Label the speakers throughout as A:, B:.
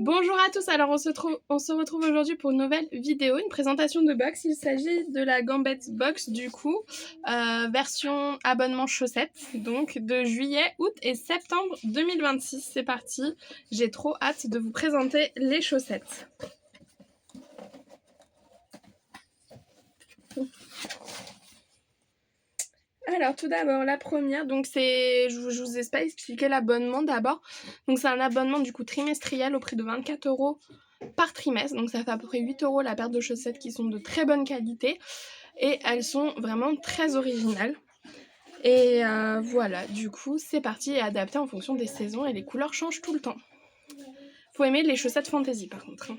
A: Bonjour à tous, alors on se retrouve aujourd'hui pour une nouvelle vidéo, une présentation de box. Il s'agit de la Gambette Box du coup, version abonnement chaussettes, donc de juillet, août et septembre 2026. C'est parti, j'ai trop hâte de vous présenter les chaussettes. Alors tout d'abord la première, donc c'est, je vous ai pas expliqué l'abonnement d'abord, donc c'est un abonnement du coup trimestriel au prix de 24 € par trimestre, donc ça fait à peu près 8 € la paire de chaussettes qui sont de très bonne qualité et elles sont vraiment très originales. Et voilà, du coup c'est parti et adapté en fonction des saisons et les couleurs changent tout le temps. Faut aimer les chaussettes fantasy par contre.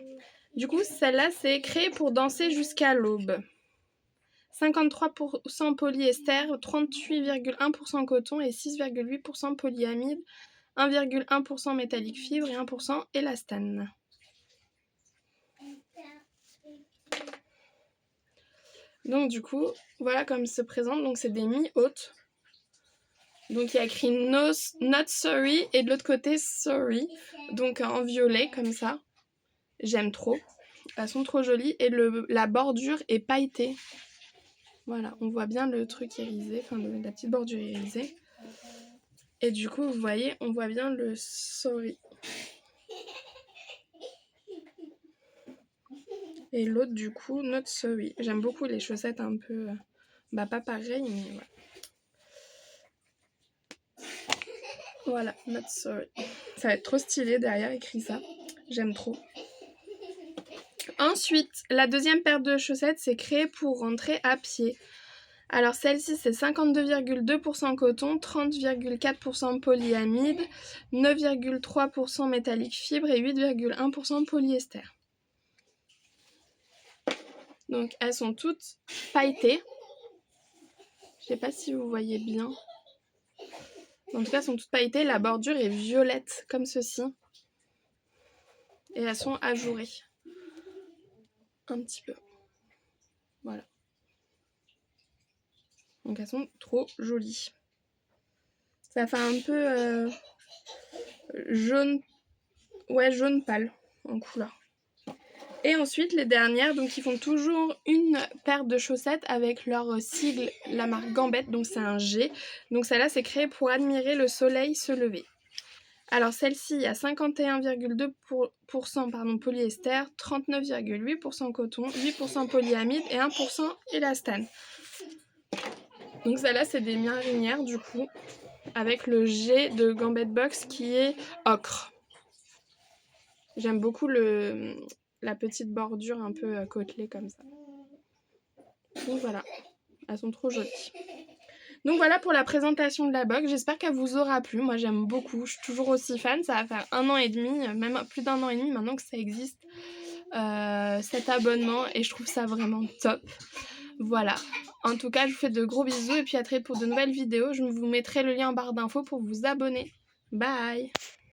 A: Du coup celle-là c'est créé pour danser jusqu'à l'aube. 53% polyester, 38,1% coton et 6,8% polyamide, 1,1% métallique fibre et 1% élastane. Donc du coup, voilà comme se présente. Donc c'est des mi-hautes. Donc il y a écrit no, Not Sorry et de l'autre côté Sorry. Donc en violet comme ça. J'aime trop. Elles sont trop jolies et la bordure est pailletée. Voilà, on voit bien le truc irisé, enfin la petite bordure irisée. Et du coup, vous voyez, on voit bien le Sorry. Et l'autre, du coup, Not Sorry. J'aime beaucoup les chaussettes un peu... Bah, pas pareil, mais voilà. Voilà, Not Sorry. Ça va être trop stylé derrière, écrit ça. J'aime trop. Ensuite, la deuxième paire de chaussettes, c'est créé pour rentrer à pied. Alors celle-ci, c'est 52,2% coton, 30,4% polyamide, 9,3% métallique fibre et 8,1% polyester. Donc elles sont toutes pailletées. Je sais pas si vous voyez bien. En tout cas, elles sont toutes pailletées. La bordure est violette, comme ceci. Et elles sont ajourées. Un petit peu. Voilà. Donc elles sont trop jolies. Ça fait un peu jaune. Ouais, jaune pâle en couleur. Et ensuite, les dernières, donc ils font toujours une paire de chaussettes avec leur sigle, la marque Gambette, donc c'est un G. Donc celle-là, c'est créé pour admirer le soleil se lever. Alors celle-ci, il y a 51,2% polyester, 39,8% coton, 8% polyamide et 1% élastane. Donc celle-là, c'est des marinières du coup, avec le G de Gambette Box qui est ocre. J'aime beaucoup la petite bordure un peu côtelée comme ça. Donc voilà, elles sont trop jolies. Donc voilà pour la présentation de la box, j'espère qu'elle vous aura plu. Moi j'aime beaucoup, je suis toujours aussi fan, ça va faire 1 an et demi, même plus d'1 an et demi maintenant que ça existe, cet abonnement, et je trouve ça vraiment top. Voilà, en tout cas je vous fais de gros bisous et puis à très vite pour de nouvelles vidéos. Je vous mettrai le lien en barre d'infos pour vous abonner. Bye!